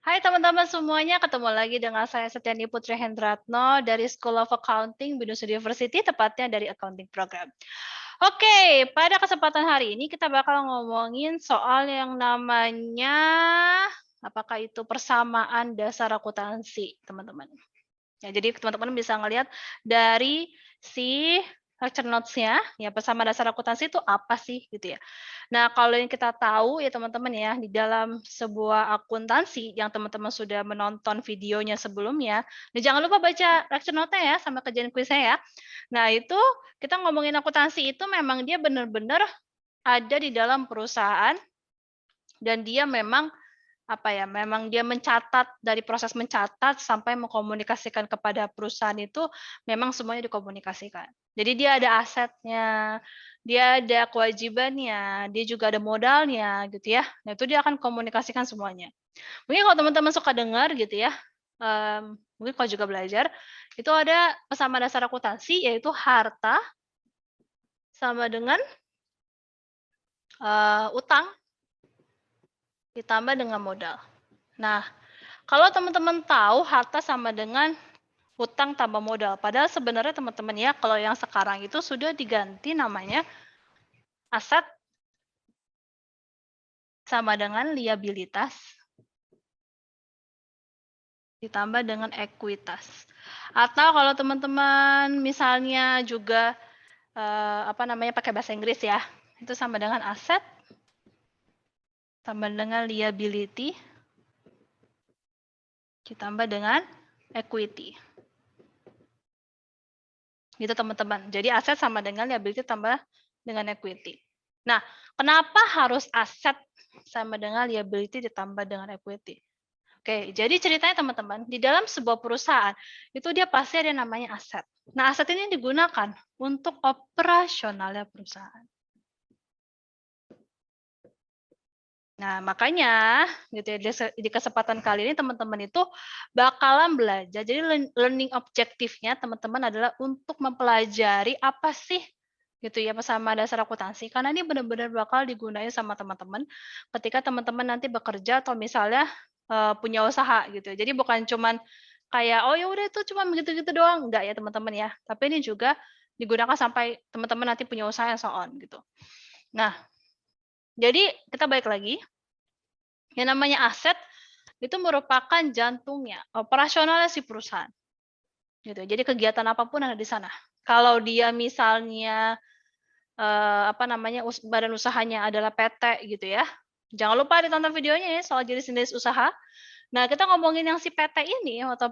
Hai teman-teman semuanya, ketemu lagi dengan saya Setiani Putri Hendratno dari School of Accounting Binus University, tepatnya dari Accounting Program. Oke, pada kesempatan hari ini kita bakal ngomongin soal yang namanya apakah itu persamaan dasar akuntansi, teman-teman. Ya, jadi teman-teman bisa ngelihat dari si lecture notes-nya, ya persamaan dasar akuntansi itu apa sih gitu ya. Nah, kalau yang kita tahu ya teman-teman ya, di dalam sebuah akuntansi yang teman-teman sudah menonton videonya sebelumnya, dan jangan lupa baca lecture note-nya ya sama kerjaan kuisnya ya. Nah, itu kita ngomongin akuntansi itu memang dia benar-benar ada di dalam perusahaan dan dia memang apa ya, memang dia mencatat, dari proses mencatat sampai mengkomunikasikan kepada perusahaan itu memang semuanya dikomunikasikan. Jadi dia ada asetnya, dia ada kewajibannya, dia juga ada modalnya gitu ya. Nah itu dia akan komunikasikan semuanya. Mungkin kalau teman-teman suka dengar gitu ya, mungkin kalau juga belajar, itu ada persamaan dasar akuntansi yaitu harta sama dengan, utang ditambah dengan modal. Nah, kalau teman-teman tahu harta sama dengan utang tambah modal, padahal sebenarnya teman-teman ya, kalau yang sekarang itu sudah diganti namanya aset sama dengan liabilitas ditambah dengan ekuitas. Atau kalau teman-teman misalnya juga apa namanya pakai bahasa Inggris ya, itu sama dengan aset tambah dengan liability ditambah dengan equity. Gitu teman-teman. Jadi aset sama dengan liability tambah dengan equity. Nah, kenapa harus aset sama dengan liability ditambah dengan equity? Oke, jadi ceritanya teman-teman, di dalam sebuah perusahaan itu dia pasti ada namanya aset. Nah, aset ini digunakan untuk operasionalnya perusahaan. Nah, makanya gitu ya di kesempatan kali ini teman-teman itu bakalan belajar. Jadi learning objektifnya teman-teman adalah untuk mempelajari apa sih gitu ya persamaan dasar akuntansi karena ini benar-benar bakal digunain sama teman-teman ketika teman-teman nanti bekerja atau misalnya punya usaha gitu. Jadi bukan cuman kayak oh ya udah itu cuma begitu-gitu doang, enggak ya teman-teman ya. Tapi ini juga digunakan sampai teman-teman nanti punya usaha yang so on gitu. Nah, jadi kita balik lagi yang namanya aset itu merupakan jantungnya, operasionalnya si perusahaan. Gitu. Jadi kegiatan apapun ada di sana. Kalau dia misalnya apa namanya badan usahanya adalah PT gitu ya. Jangan lupa ditonton videonya ya soal jenis-jenis usaha. Nah, kita ngomongin yang si PT ini atau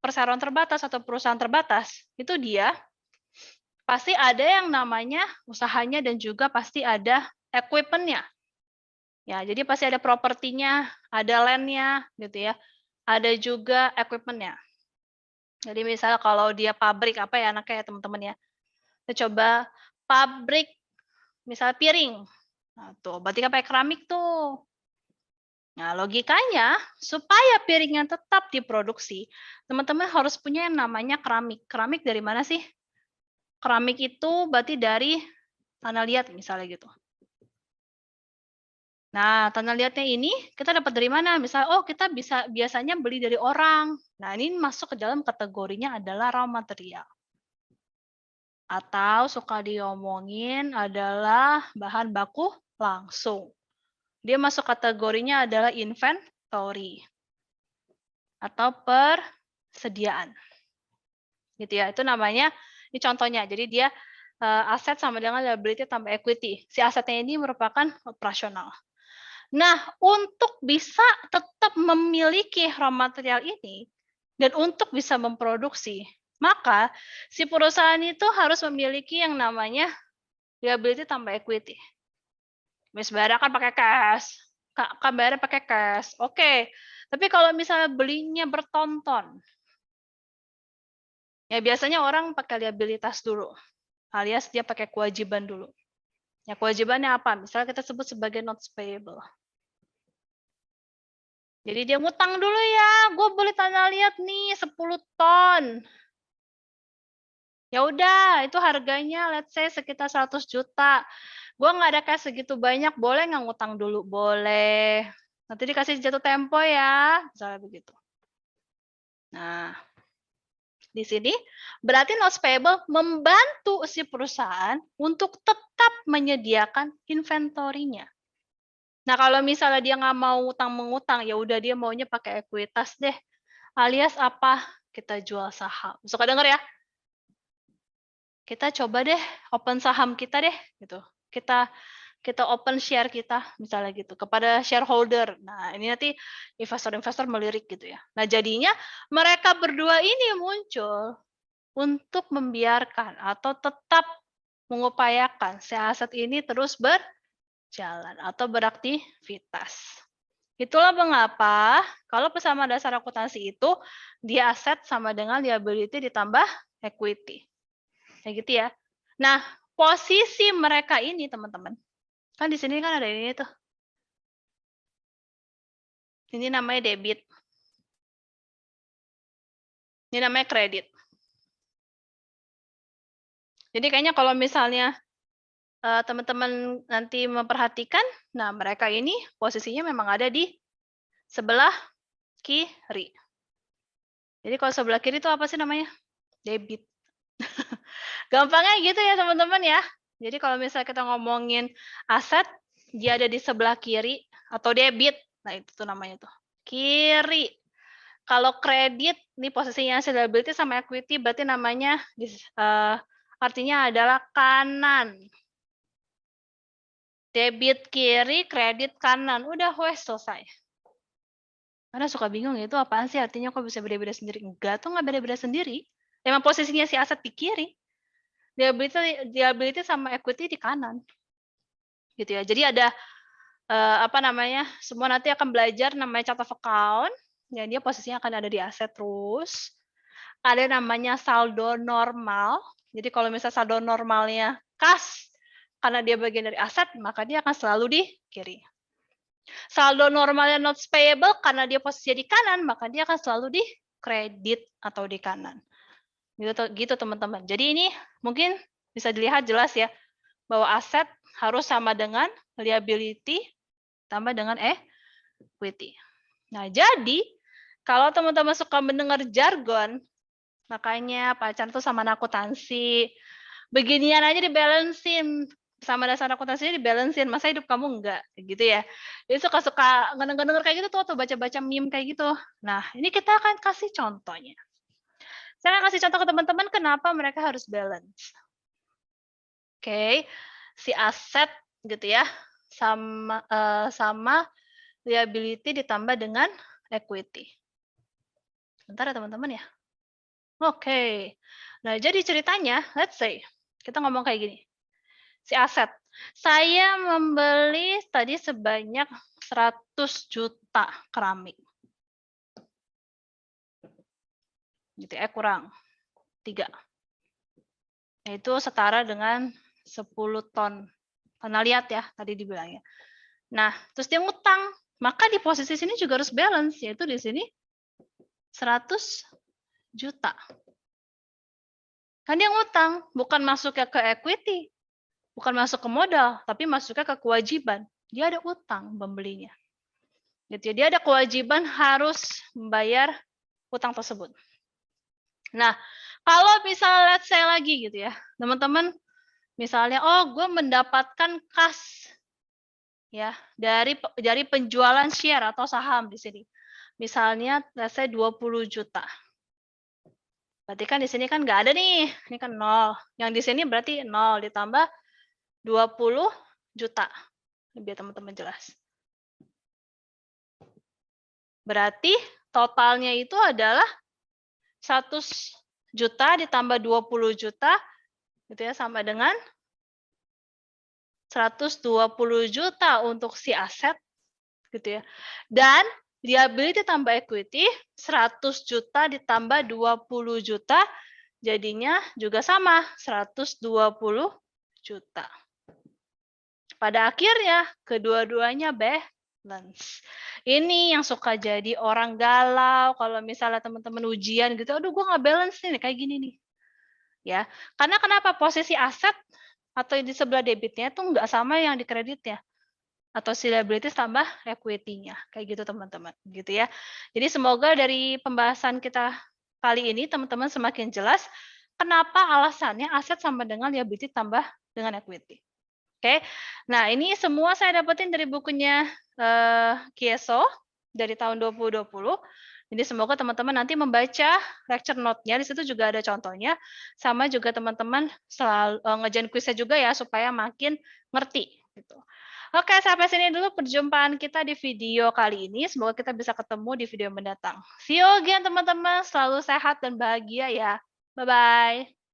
perseroan terbatas atau perusahaan terbatas, itu dia pasti ada yang namanya usahanya dan juga pasti ada equipment-nya. Ya, jadi pasti ada propertinya, ada land-nya gitu ya. Ada juga equipment-nya. Jadi misalnya kalau dia pabrik apa ya anaknya ya teman-teman ya. Kita coba pabrik misalnya piring. Nah, tuh berarti kan pakai keramik tuh. Nah, logikanya supaya piringnya tetap diproduksi, teman-teman harus punya yang namanya keramik. Keramik dari mana sih? Keramik itu berarti dari tanah liat misalnya gitu. Nah, tanah liatnya ini kita dapat dari mana? Misal, oh kita bisa biasanya beli dari orang. Nah, ini masuk ke dalam kategorinya adalah raw material. Atau suka diomongin adalah bahan baku langsung. Dia masuk kategorinya adalah inventory atau persediaan. Gitu ya. Itu namanya ini contohnya. Jadi dia aset sama dengan liability tambah equity. Si asetnya ini merupakan operasional. Nah, untuk bisa tetap memiliki raw material ini dan untuk bisa memproduksi, maka si perusahaan itu harus memiliki yang namanya liability tambah equity. Mis bayarnya kan pakai cash, kan bayarnya pakai cash, oke. Tapi kalau misalnya belinya bertonton, ya biasanya orang pakai liabilitas dulu, alias dia pakai kewajiban dulu. Ya kewajibannya apa? Misalnya kita sebut sebagai notes payable. Jadi dia ngutang dulu ya, gue beli tanah liat nih 10 ton. Ya udah, itu harganya let's say sekitar 100 juta. Gue nggak ada cash segitu banyak, boleh nggak ngutang dulu? Boleh. Nanti dikasih jatuh tempo ya, misalnya begitu. Nah, di sini berarti notes payable membantu si perusahaan untuk tetap menyediakan inventorinya. Nah, kalau misalnya dia nggak mau utang-mengutang, ya udah dia maunya pakai ekuitas deh. Alias apa? Kita jual saham. Suka denger ya? Kita coba deh open saham kita deh gitu. Kita kita open share kita misalnya gitu kepada shareholder. Nah, ini nanti investor-investor melirik gitu ya. Nah, jadinya mereka berdua ini muncul untuk membiarkan atau tetap mengupayakan si aset ini terus berjalan atau beraktivitas. Itulah mengapa kalau persamaan dasar akuntansi itu dia aset sama dengan liability ditambah equity. Kayak gitu ya. Nah, posisi mereka ini teman-teman. Kan di sini kan ada ini tuh. Ini namanya debit. Ini namanya kredit. Jadi kayaknya kalau misalnya teman-teman nanti memperhatikan, nah mereka ini posisinya memang ada di sebelah kiri. Jadi kalau sebelah kiri itu apa sih namanya? Debit. Gampangnya gitu ya teman-teman ya. Jadi kalau misalnya kita ngomongin aset, dia ada di sebelah kiri atau debit. Nah itu tuh namanya tuh. Kiri. Kalau kredit, ini posisinya liability sama equity, berarti namanya artinya adalah kanan. Debit kiri, kredit kanan. Udah wes selesai. Karena suka bingung ya, itu apaan sih artinya kok bisa beda-beda sendiri? Enggak tuh nggak beda-beda sendiri. Emang posisinya si aset di kiri. Liability sama equity di kanan. Gitu ya. Jadi ada apa namanya? Semua nanti akan belajar namanya chart of account. Ya, dia posisinya akan ada di aset terus. Ada namanya saldo normal. Jadi kalau misalnya saldo normalnya kas, karena dia bagian dari aset, maka dia akan selalu di kiri. Saldo normalnya notes payable, karena dia posisinya di kanan, maka dia akan selalu di kredit atau di kanan. Gitu teman-teman. Jadi ini mungkin bisa dilihat jelas ya, bahwa aset harus sama dengan liability tambah dengan equity. Nah, jadi kalau teman-teman suka mendengar jargon, makanya pacaran tuh sama akuntansi. Beginian aja dibalancein. Sama dasar akuntansinya dibalancein. Masa hidup kamu enggak? Gitu ya. Jadi suka-suka ngedenger kayak gitu tuh baca-baca meme kayak gitu. Nah, ini kita akan kasih contohnya. Saya akan kasih contoh ke teman-teman kenapa mereka harus balance. Oke. Si aset gitu ya. Sama liability ditambah dengan equity. Bentar ya teman-teman ya. Oke. Nah, jadi ceritanya, let's say, kita ngomong kayak gini. Si aset. Saya membeli tadi sebanyak 100 juta keramik. Gitu ya, kurang 3. Yaitu setara dengan 10 ton. Pernah lihat ya, tadi dibilangnya. Nah, terus dia ngutang. Maka di posisi sini juga harus balance, yaitu di sini 100 juta. Kan dia ngutang, bukan masuknya ke equity, bukan masuk ke modal, tapi masuknya ke kewajiban. Dia ada utang pembelinya. Gitu ya. Dia ada kewajiban harus membayar utang tersebut. Nah, kalau misalnya let's say lagi gitu ya, teman-teman, misalnya, oh gue mendapatkan kas ya dari penjualan share atau saham di sini. Misalnya let's say 20 juta. Berarti kan di sini kan nggak ada nih, ini kan 0. Yang di sini berarti 0 ditambah 20 juta. Biar teman-teman jelas. Berarti totalnya itu adalah 100 juta ditambah 20 juta, gitu ya, sama dengan 120 juta untuk si aset, gitu ya. Dan liability tambah equity, 100 juta ditambah 20 juta, jadinya juga sama, 120 juta. Pada akhirnya, kedua-duanya balance. Ini yang suka jadi orang galau, kalau misalnya teman-teman ujian gitu, aduh gue nggak balance nih, kayak gini nih. Ya, karena kenapa? Posisi aset atau di sebelah debitnya itu nggak sama yang di kreditnya. atau si liabilities tambah equity-nya, kayak gitu teman-teman, gitu ya. Jadi semoga dari pembahasan kita kali ini teman-teman semakin jelas kenapa alasannya aset sama dengan liability tambah dengan equity. Oke. Nah, ini semua saya dapetin dari bukunya, Kieso dari tahun 2020. Jadi semoga teman-teman nanti membaca lecture note-nya, di situ juga ada contohnya, sama juga teman-teman selalu ngerjain kuisnya juga ya, supaya makin ngerti, gitu. Oke, sampai sini dulu perjumpaan kita di video kali ini, semoga kita bisa ketemu di video mendatang. See you again teman-teman, selalu sehat dan bahagia ya. Bye-bye.